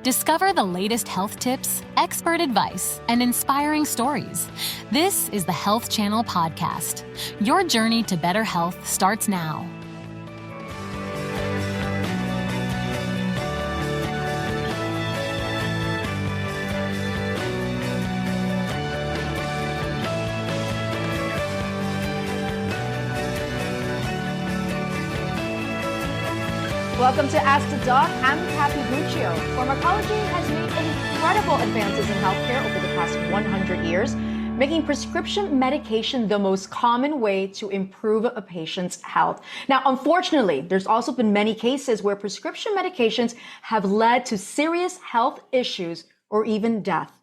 Discover the latest health tips, expert advice, and inspiring stories. This is the Health Channel Podcast. Your journey to better health starts now. Welcome to Ask the Doc. I'm Kathy Buccio. Pharmacology has made incredible advances in healthcare over the past 100 years, making prescription medication the most common way to improve a patient's health. Now, unfortunately, there's also been many cases where prescription medications have led to serious health issues or even death.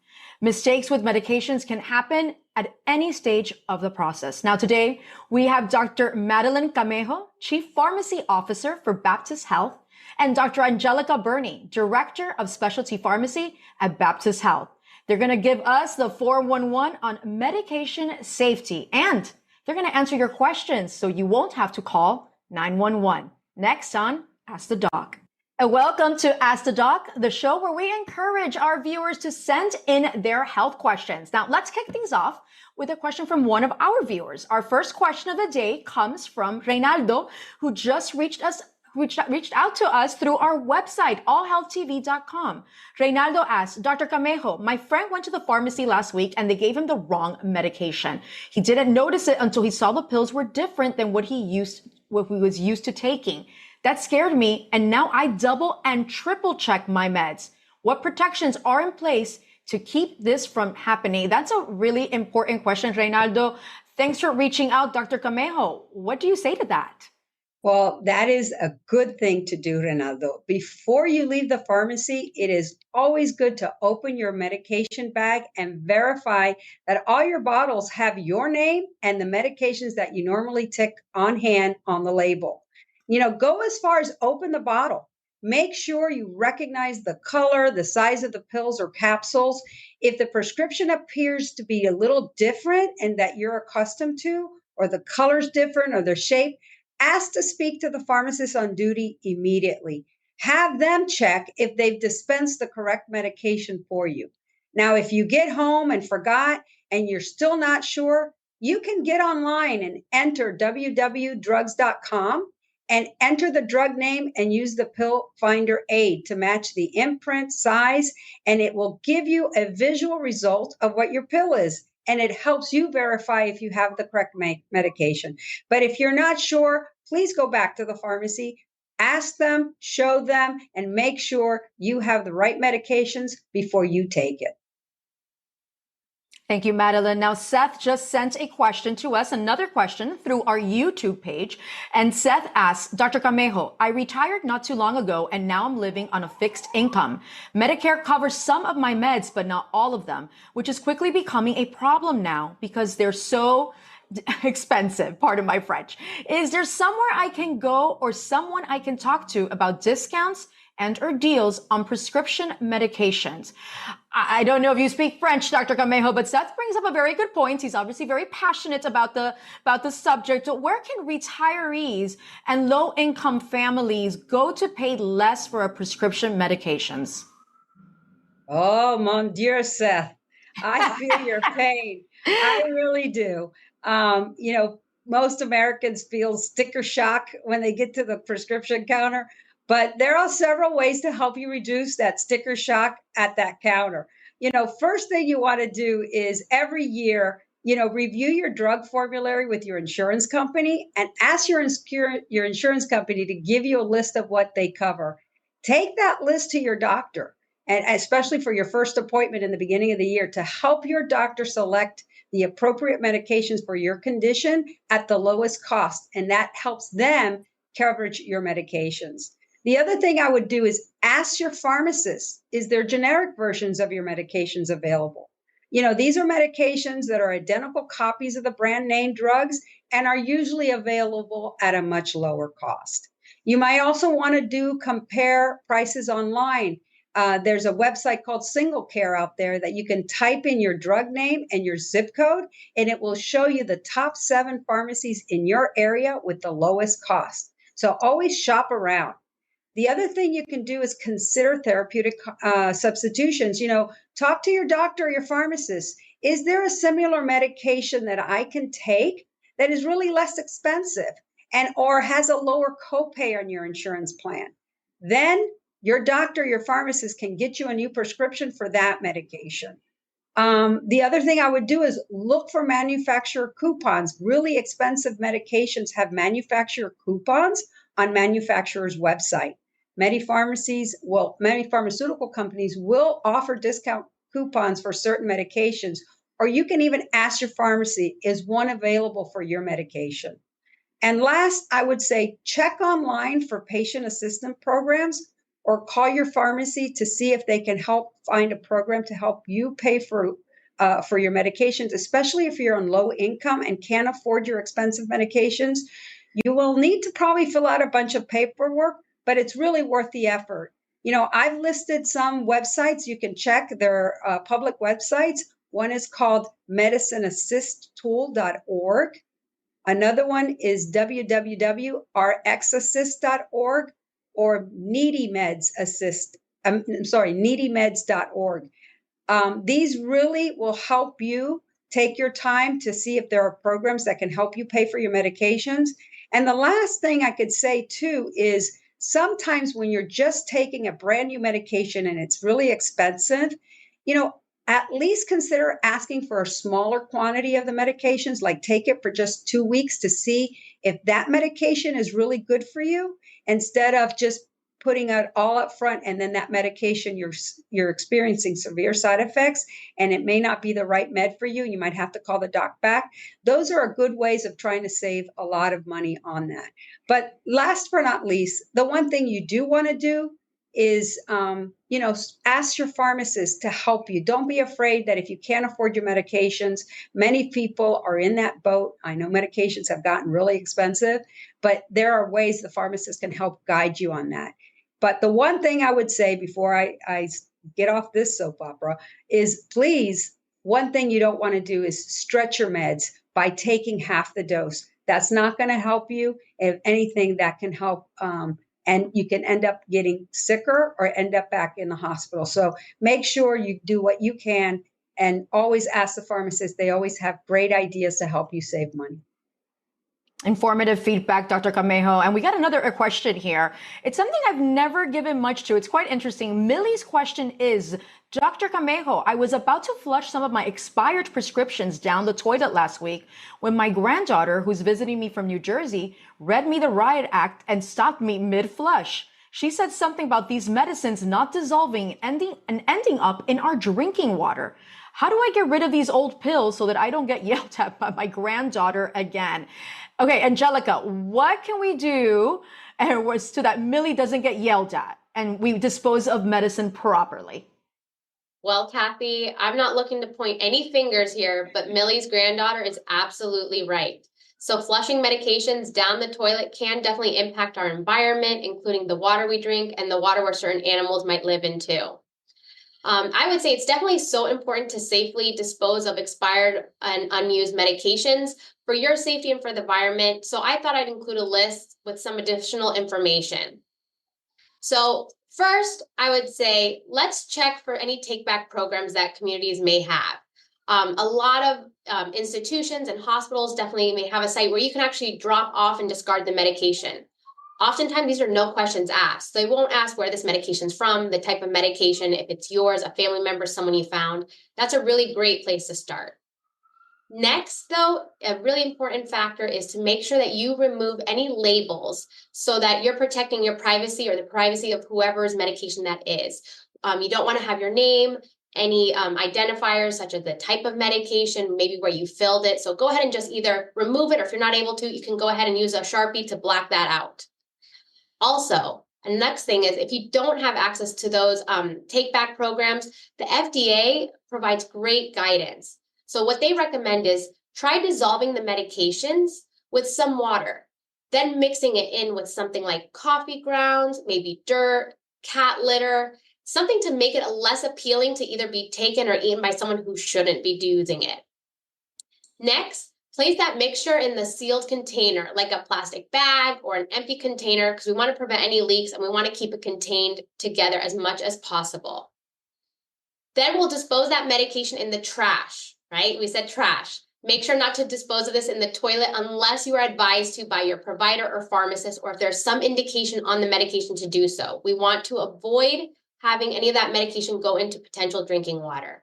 Mistakes with medications can happen at any stage of the process. Now, today, we have Dr. Madeline Camejo, Chief Pharmacy Officer for Baptist Health, and Dr. Angelica Berni, Director of Specialty Pharmacy at Baptist Health. They're going to give us the 411 on medication safety, and they're going to answer your questions so you won't have to call 911. Next on Ask the Doc. And welcome to Ask the Doc, the show where we encourage our viewers to send in their health questions. Now, let's kick things off with a question from one of our viewers. Our first question of the day comes from Reynaldo, who just reached out to us through our website, allhealthtv.com. Reynaldo asks, Dr. Camejo, my friend went to the pharmacy last week and they gave him the wrong medication. He didn't notice it until he saw the pills were different than what he was used to taking. That scared me, and now I double and triple check my meds. What protections are in place to keep this from happening? That's a really important question, Reynaldo. Thanks for reaching out, Dr. Camejo. What do you say to that? Well, that is a good thing to do, Reynaldo. Before you leave the pharmacy, it is always good to open your medication bag and verify that all your bottles have your name and the medications that you normally take on hand on the label. Go as far as open the bottle. Make sure you recognize the color, the size of the pills or capsules. If the prescription appears to be a little different and that you're accustomed to, or the color's different or the shape, ask to speak to the pharmacist on duty immediately. Have them check if they've dispensed the correct medication for you. Now, if you get home and forgot and you're still not sure, you can get online and enter www.drugs.com and enter the drug name and use the pill finder aid to match the imprint, size, and it will give you a visual result of what your pill is. And it helps you verify if you have the correct medication. But if you're not sure, please go back to the pharmacy, ask them, show them, and make sure you have the right medications before you take it. Thank you, Madeline. Now, Seth just sent a question to us, another question through our YouTube page. And Seth asks, Dr. Camejo, I retired not too long ago, and now I'm living on a fixed income. Medicare covers some of my meds, but not all of them, which is quickly becoming a problem now because they're so expensive, pardon my French. Is there somewhere I can go or someone I can talk to about discounts and or deals on prescription medications? I don't know if you speak French, Dr. Camejo, but Seth brings up a very good point. He's obviously very passionate about the subject. Where can retirees and low-income families go to pay less for prescription medications? Oh, mon Dieu, Seth. I feel your pain. I really do. Most Americans feel sticker shock when they get to the prescription counter. But there are several ways to help you reduce that sticker shock at that counter. First thing you want to do is every year, review your drug formulary with your insurance company and ask your insurance company to give you a list of what they cover. Take that list to your doctor, and especially for your first appointment in the beginning of the year, to help your doctor select the appropriate medications for your condition at the lowest cost. And that helps them coverage your medications. The other thing I would do is ask your pharmacist, is there generic versions of your medications available? These are medications that are identical copies of the brand name drugs and are usually available at a much lower cost. You might also want to compare prices online. There's a website called Single Care out there that you can type in your drug name and your zip code, and it will show you the top 7 pharmacies in your area with the lowest cost. So always shop around. The other thing you can do is consider therapeutic substitutions. Talk to your doctor or your pharmacist. Is there a similar medication that I can take that is really less expensive and or has a lower copay on your insurance plan? Then your doctor, your pharmacist can get you a new prescription for that medication. The other thing I would do is look for manufacturer coupons. Really expensive medications have manufacturer coupons on manufacturer's website. Many pharmaceutical companies will offer discount coupons for certain medications, or you can even ask your pharmacy, is one available for your medication? And last, I would say check online for patient assistance programs or call your pharmacy to see if they can help find a program to help you pay for your medications, especially if you're on low income and can't afford your expensive medications. You will need to probably fill out a bunch of paperwork, but it's really worth the effort. I've listed some websites you can check. They're public websites. One is called medicineassisttool.org. Another one is www.rxassist.org or needymeds.org. These really will help you take your time to see if there are programs that can help you pay for your medications. And the last thing I could say too is sometimes when you're just taking a brand new medication and it's really expensive, at least consider asking for a smaller quantity of the medications, like take it for just 2 weeks to see if that medication is really good for you, instead of just putting it all up front and then that medication you're experiencing severe side effects and it may not be the right med for you. You might have to call the doc back. Those are good ways of trying to save a lot of money on that. But last but not least, the one thing you do want to do is, ask your pharmacist to help you. Don't be afraid that if you can't afford your medications, many people are in that boat. I know medications have gotten really expensive, but there are ways the pharmacist can help guide you on that. But the one thing I would say before I get off this soap opera is, please, one thing you don't want to do is stretch your meds by taking half the dose. That's not going to help you. If anything, that can help and you can end up getting sicker or end up back in the hospital. So make sure you do what you can and always ask the pharmacist. They always have great ideas to help you save money. Informative feedback, Dr. Camejo. And we got another question here. It's something I've never given much to. It's quite interesting. Millie's question is, Dr. Camejo, I was about to flush some of my expired prescriptions down the toilet last week when my granddaughter, who's visiting me from New Jersey, read me the riot act and stopped me mid-flush. She said something about these medicines not dissolving and ending up in our drinking water. How do I get rid of these old pills so that I don't get yelled at by my granddaughter again? Okay, Angelica, what can we do so that Millie doesn't get yelled at and we dispose of medicine properly? Well, Kathy, I'm not looking to point any fingers here, but Millie's granddaughter is absolutely right. So flushing medications down the toilet can definitely impact our environment, including the water we drink and the water where certain animals might live in too. I would say it's definitely so important to safely dispose of expired and unused medications for your safety and for the environment. So I thought I'd include a list with some additional information. So first, I would say, let's check for any take-back programs that communities may have. A lot of institutions and hospitals definitely may have a site where you can actually drop off and discard the medication. Oftentimes, these are no questions asked. They won't ask where this medication's from, the type of medication, if it's yours, a family member, someone you found. That's a really great place to start. Next, though, a really important factor is to make sure that you remove any labels so that you're protecting your privacy or the privacy of whoever's medication that is. You don't want to have your name, any identifiers such as the type of medication, maybe where you filled it. So go ahead and just either remove it, or if you're not able to, you can go ahead and use a Sharpie to black that out. Also, the next thing is, if you don't have access to those take-back programs, the FDA provides great guidance. So what they recommend is try dissolving the medications with some water, then mixing it in with something like coffee grounds, maybe dirt, cat litter, something to make it less appealing to either be taken or eaten by someone who shouldn't be using it. Next, Place that mixture in the sealed container, like a plastic bag or an empty container, because we want to prevent any leaks and we want to keep it contained together as much as possible. Then we'll dispose that medication in the trash, right? We said trash. Make sure not to dispose of this in the toilet unless you are advised to by your provider or pharmacist, or if there's some indication on the medication to do so. We want to avoid having any of that medication go into potential drinking water.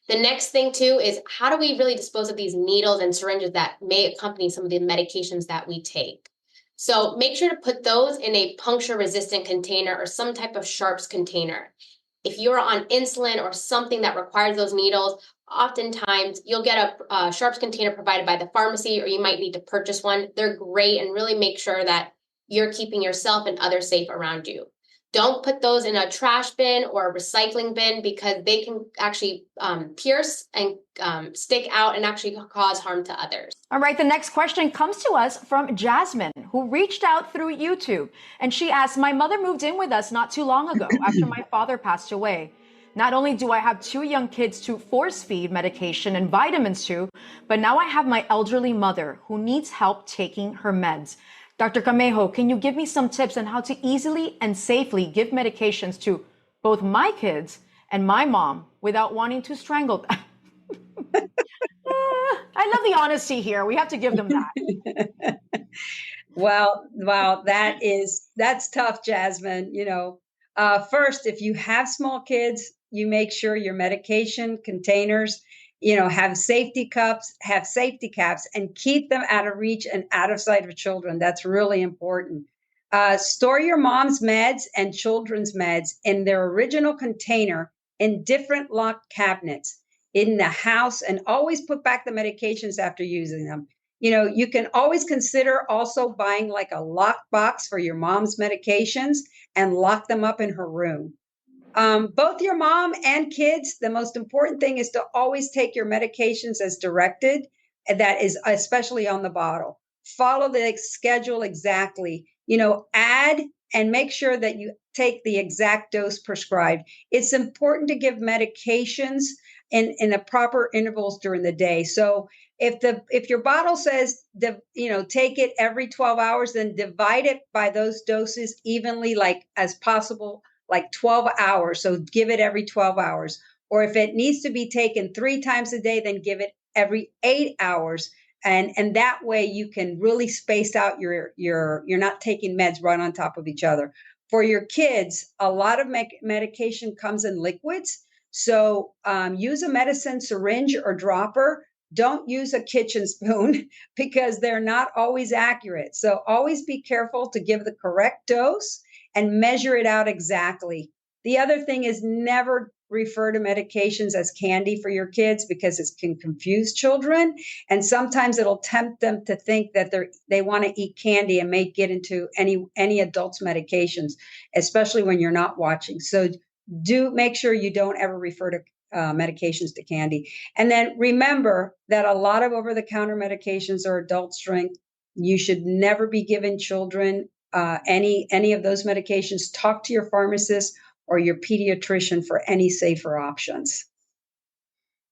The next thing too is, how do we really dispose of these needles and syringes that may accompany some of the medications that we take? So make sure to put those in a puncture resistant container or some type of sharps container. If you're on insulin or something that requires those needles, oftentimes you'll get a sharps container provided by the pharmacy, or you might need to purchase one. They're great, and really make sure that you're keeping yourself and others safe around you. Don't put those in a trash bin or a recycling bin, because they can actually pierce and stick out and actually cause harm to others. All right, the next question comes to us from Jasmine, who reached out through YouTube. And she asked, my mother moved in with us not too long ago after my father passed away. Not only do I have 2 young kids to force feed medication and vitamins to, but now I have my elderly mother who needs help taking her meds. Dr. Camejo, can you give me some tips on how to easily and safely give medications to both my kids and my mom without wanting to strangle them? I love the honesty here. We have to give them that. Well, that's tough, Jasmine. First, if you have small kids, you make sure your medication containers, have safety cups, have safety caps, and keep them out of reach and out of sight of children. That's really important. Store your mom's meds and children's meds in their original container in different locked cabinets in the house, and always put back the medications after using them. You can always consider also buying like a locked box for your mom's medications and lock them up in her room. Both your mom and kids, the most important thing is to always take your medications as directed. And that is especially on the bottle. Follow the schedule exactly. Add and make sure that you take the exact dose prescribed. It's important to give medications in the proper intervals during the day. So if your bottle says, take it every 12 hours, then divide it by those doses evenly, like as possible, like 12 hours. So give it every 12 hours. Or if it needs to be taken 3 times a day, then give it every 8 hours. And that way you can really space out you're not taking meds right on top of each other. For your kids, a lot of medication comes in liquids. So use a medicine syringe or dropper. Don't use a kitchen spoon because they're not always accurate. So always be careful to give the correct dose and measure it out exactly. The other thing is, never refer to medications as candy for your kids, because it can confuse children. And sometimes it'll tempt them to think that they want to eat candy and may get into any adult's medications, especially when you're not watching. So do make sure you don't ever refer to medications to candy. And then remember that a lot of over-the-counter medications are adult strength. You should never be giving children any of those medications. Talk to your pharmacist or your pediatrician for any safer options.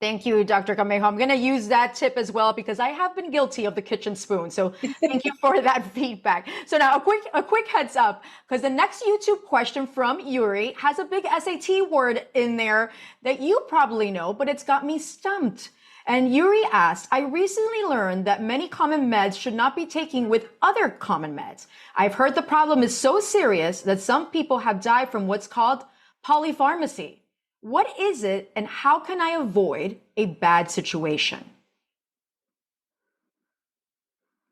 Thank you, Dr. Camejo. I'm going to use that tip as well, because I have been guilty of the kitchen spoon. So thank you for that feedback. So now a quick heads up, because the next YouTube question from Yuri has a big SAT word in there that you probably know, but it's got me stumped. And Yuri asked, I recently learned that many common meds should not be taken with other common meds. I've heard the problem is so serious that some people have died from what's called polypharmacy. What is it, and how can I avoid a bad situation?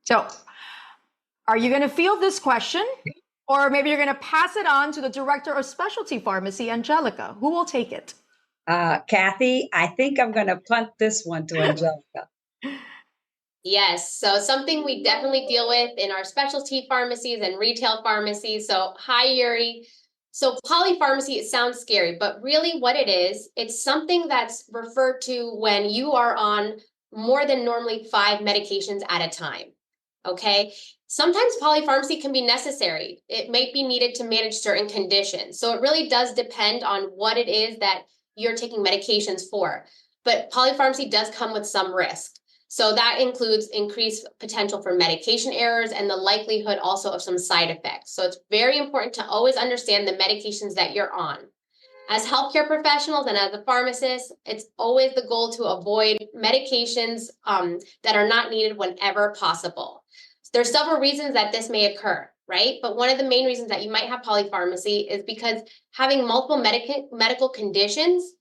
So, are you going to field this question? Or maybe you're going to pass it on to the director of specialty pharmacy, Angelica. Who will take it? Kathy, I think I'm going to punt this one to Angelica. Yes, so something we definitely deal with in our specialty pharmacies and retail pharmacies. So hi, Yuri. So polypharmacy, it sounds scary, but really what it is, it's something that's referred to when you are on more than normally 5 medications at a time, okay? Sometimes polypharmacy can be necessary. It may be needed to manage certain conditions. So it really does depend on what it is that you're taking medications for. But polypharmacy does come with some risk. So that includes increased potential for medication errors and the likelihood also of some side effects. So it's very important to always understand the medications that you're on. As healthcare professionals and as a pharmacist, it's always the goal to avoid medications that are not needed whenever possible. There's several reasons that this may occur, right? But one of the main reasons that you might have polypharmacy is because having multiple medical conditions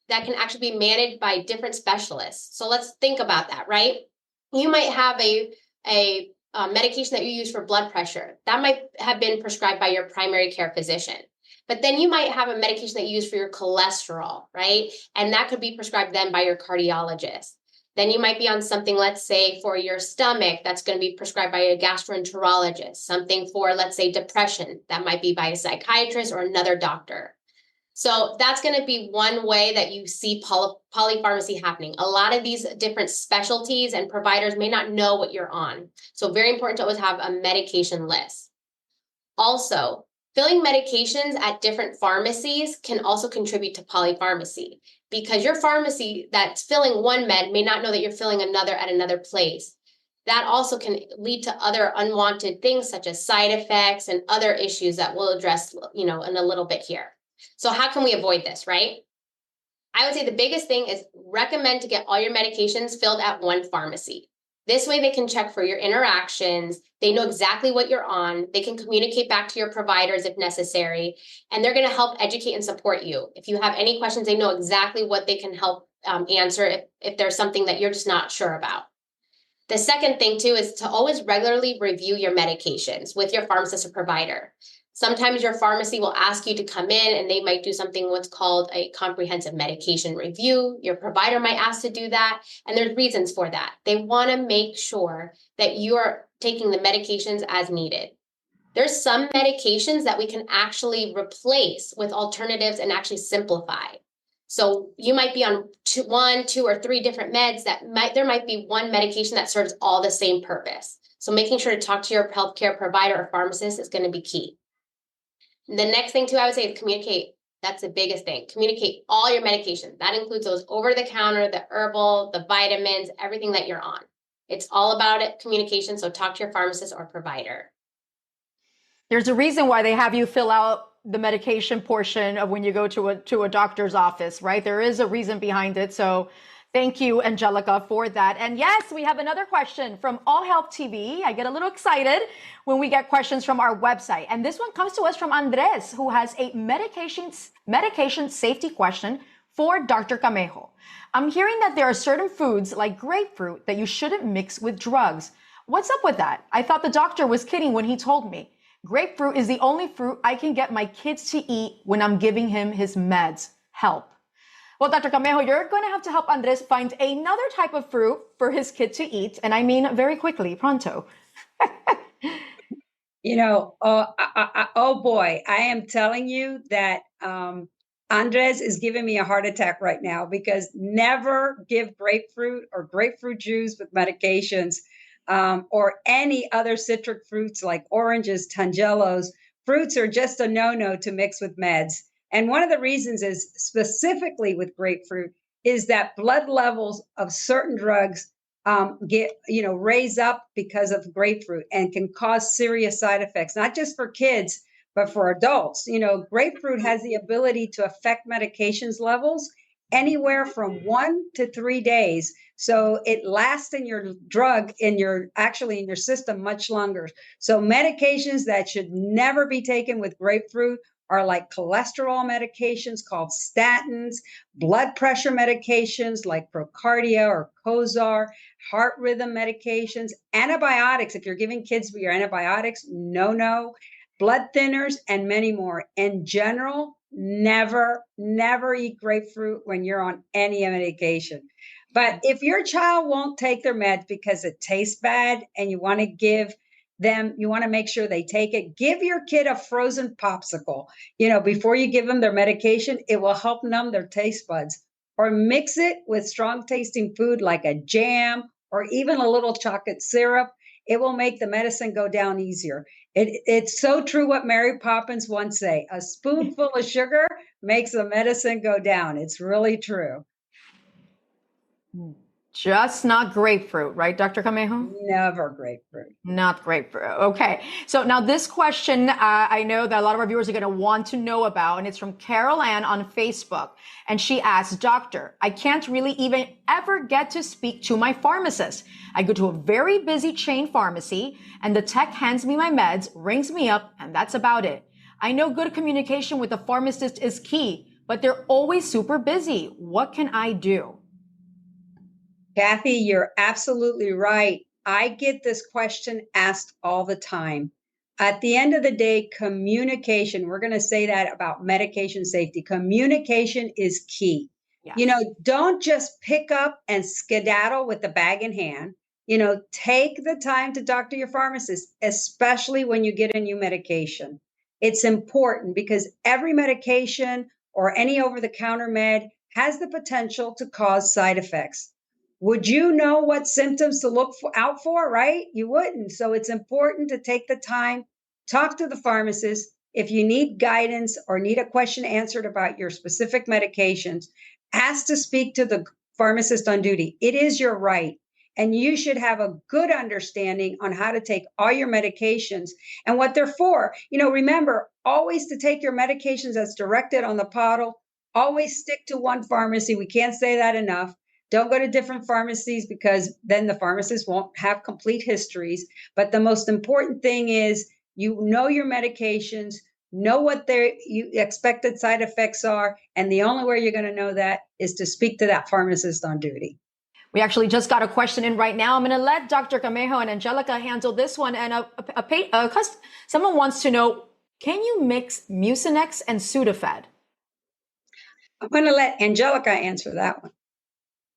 that can actually be managed by different specialists. So let's think about that, right? You might have a medication that you use for blood pressure. That might have been prescribed by your primary care physician. But then you might have a medication that you use for your cholesterol, right? And that could be prescribed then by your cardiologist. Then you might be on something, let's say, for your stomach, that's going to be prescribed by a gastroenterologist. Something for, let's say, depression, that might be by a psychiatrist or another doctor. So that's going to be one way that you see polypharmacy happening. A lot of these different specialties and providers may not know what you're on. So very important to always have a medication list. Also, filling medications at different pharmacies can also contribute to polypharmacy, because your pharmacy that's filling one med may not know that you're filling another at another place. That also can lead to other unwanted things such as side effects and other issues that we'll address, in a little bit here. So how can we avoid this, right? I would say the biggest thing is recommend to get all your medications filled at one pharmacy. This way they can check for your interactions. They know exactly what you're on. They can communicate back to your providers if necessary, and they're going to help educate and support you. If you have any questions, they know exactly what they can help answer if there's something that you're just not sure about. The second thing too is to always regularly review your medications with your pharmacist or provider. Sometimes your pharmacy will ask you to come in and they might do something what's called a comprehensive medication review. Your provider might ask to do that, and there's reasons for that. They want to make sure that you're taking the medications as needed. There's some medications that we can actually replace with alternatives and actually simplify. So you might be on one, two, or three different meds there might be one medication that serves all the same purpose. So making sure to talk to your healthcare provider or pharmacist is going to be key. The next thing too, I would say is communicate. That's the biggest thing. Communicate all your medications. That includes those over the counter, the herbal, the vitamins, everything that you're on. It's all about communication. So talk to your pharmacist or provider. There's a reason why they have you fill out the medication portion of when you go to a doctor's office, right? There is a reason behind it. So thank you, Angelica, for that. And yes, we have another question from All Health TV. I get a little excited when we get questions from our website. And this one comes to us from Andres, who has a medication safety question for Dr. Camejo. I'm hearing that there are certain foods like grapefruit that you shouldn't mix with drugs. What's up with that? I thought the doctor was kidding when he told me. Grapefruit is the only fruit I can get my kids to eat when I'm giving him his meds. Help. Well, Dr. Camejo, you're going to have Andres find another type of fruit for his kid to eat. And I mean very quickly, pronto. Oh boy, I am telling you that Andres is giving me a heart attack right now, because never give grapefruit or grapefruit juice with medications. Or any other citric fruits like oranges, tangelos. Fruits are just a no-no to mix with meds. And one of the reasons is specifically with grapefruit is that blood levels of certain drugs raise up because of grapefruit and can cause serious side effects, not just for kids, but for adults. Grapefruit has the ability to affect medications levels anywhere from 1 to 3 days. So it lasts in your in your system much longer. So medications that should never be taken with grapefruit are like cholesterol medications called statins, blood pressure medications like Procardia or Cozar, heart rhythm medications, antibiotics. If you're giving kids your antibiotics, no, blood thinners, and many more. In general, never eat grapefruit when you're on any medication. But if your child won't take their meds because it tastes bad and you want to make sure they take it, give your kid a frozen popsicle, before you give them their medication. It will help numb their taste buds. Or mix it with strong tasting food like a jam or even a little chocolate syrup. It will make the medicine go down easier. It's so true what Mary Poppins once said: a spoonful of sugar makes the medicine go down. It's really true. Just not grapefruit, right, Dr. Camejo? Never grapefruit. Not grapefruit. Okay. So now this question, I know that a lot of our viewers are going to want to know about, and it's from Carol Ann on Facebook. And she asks, Doctor, I can't really even ever get to speak to my pharmacist. I go to a very busy chain pharmacy and the tech hands me my meds, rings me up, and that's about it. I know good communication with the pharmacist is key, but they're always super busy. What can I do? Kathy, you're absolutely right. I get this question asked all the time. At the end of the day, communication, we're going to say that about medication safety. Communication is key. Yes. You know, don't just pick up and skedaddle with the bag in hand. You know, take the time to talk to your pharmacist, especially when you get a new medication. It's important because every medication or any over-the-counter med has the potential to cause side effects. Would you know what symptoms to look out for, right? You wouldn't. So it's important to take the time, talk to the pharmacist. If you need guidance or need a question answered about your specific medications, ask to speak to the pharmacist on duty. It is your right. And you should have a good understanding on how to take all your medications and what they're for. You know, remember always to take your medications as directed on the bottle. Always stick to one pharmacy. We can't say that enough. Don't go to different pharmacies because then the pharmacist won't have complete histories. But the most important thing is you know your medications, know what their expected side effects are. And the only way you're going to know that is to speak to that pharmacist on duty. We actually just got a question in right now. I'm going to let Dr. Camejo and Angelica handle this one. And someone wants to know, can you mix Mucinex and Sudafed? I'm going to let Angelica answer that one.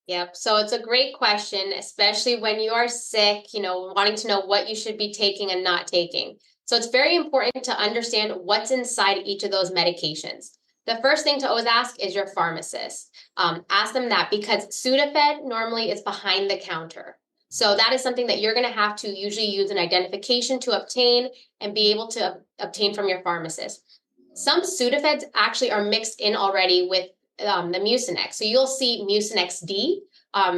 Yep. So it's a great question, especially when you are sick, wanting to know what you should be taking and not taking. So it's very important to understand what's inside each of those medications. The first thing to always ask is your pharmacist. Ask them that because Sudafed normally is behind the counter. So that is something that you're going to have to usually use an identification to obtain and be able to obtain from your pharmacist. Some Sudafeds actually are mixed in already with the Mucinex. So you'll see Mucinex D,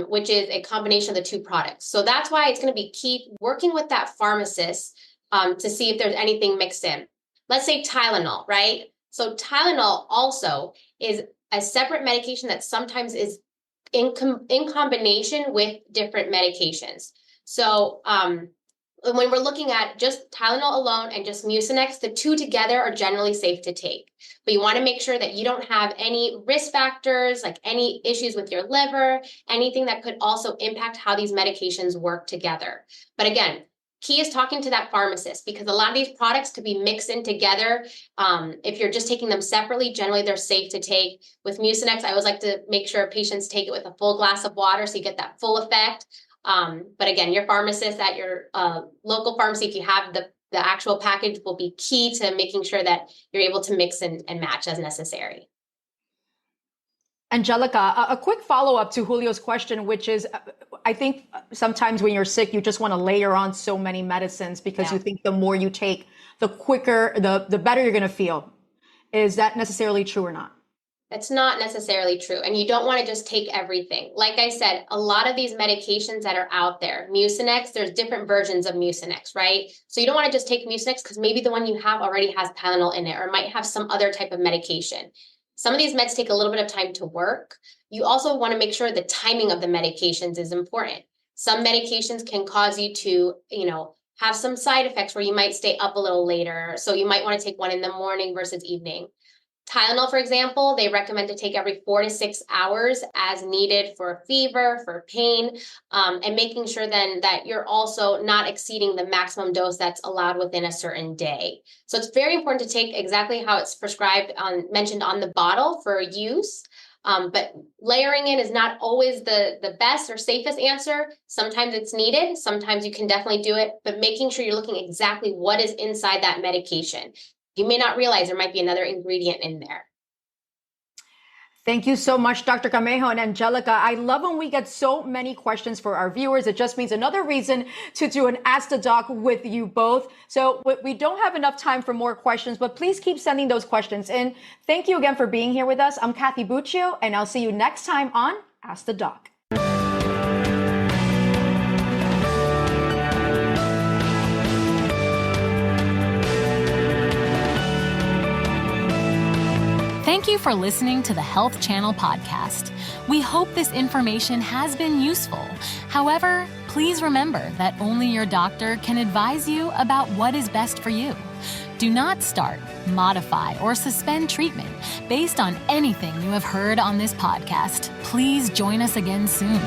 which is a combination of the two products. So that's why it's going to be key working with that pharmacist to see if there's anything mixed in. Let's say Tylenol, right? So Tylenol also is a separate medication that sometimes is in combination with different medications. So when we're looking at just Tylenol alone and just Mucinex, the two together are generally safe to take. But you want to make sure that you don't have any risk factors, like any issues with your liver, anything that could also impact how these medications work together. But again, key is talking to that pharmacist because a lot of these products could be mixed in together. If you're just taking them separately, generally they're safe to take. With Mucinex, I always like to make sure patients take it with a full glass of water so you get that full effect. But again, your pharmacist at your local pharmacy, if you have the actual package, will be key to making sure that you're able to mix and match as necessary. Angelica, a quick follow-up to Julio's question, which is, I think sometimes when you're sick, you just want to layer on so many medicines because you think the more you take, the quicker, the better you're going to feel. Is that necessarily true or not? That's not necessarily true. And you don't want to just take everything. Like I said, a lot of these medications that are out there, Mucinex, there's different versions of Mucinex, right? So you don't want to just take Mucinex because maybe the one you have already has Tylenol in it or might have some other type of medication. Some of these meds take a little bit of time to work. You also want to make sure the timing of the medications is important. Some medications can cause you to, have some side effects where you might stay up a little later. So you might want to take one in the morning versus evening. Tylenol, for example, they recommend to take every 4 to 6 hours as needed for fever, for pain, and making sure then that you're also not exceeding the maximum dose that's allowed within a certain day. So it's very important to take exactly how it's prescribed, mentioned on the bottle for use. But layering in is not always the best or safest answer. Sometimes it's needed. Sometimes you can definitely do it, but making sure you're looking exactly what is inside that medication. You may not realize there might be another ingredient in there. Thank you so much, Dr. Camejo and Angelica. I love when we get so many questions for our viewers. It just means another reason to do an Ask the Doc with you both. So we don't have enough time for more questions, but please keep sending those questions in. Thank you again for being here with us. I'm Kathy Buccio, and I'll see you next time on Ask the Doc. Thank you for listening to the Health Channel podcast. We hope this information has been useful. However, please remember that only your doctor can advise you about what is best for you. Do not start, modify, or suspend treatment based on anything you have heard on this podcast. Please join us again soon.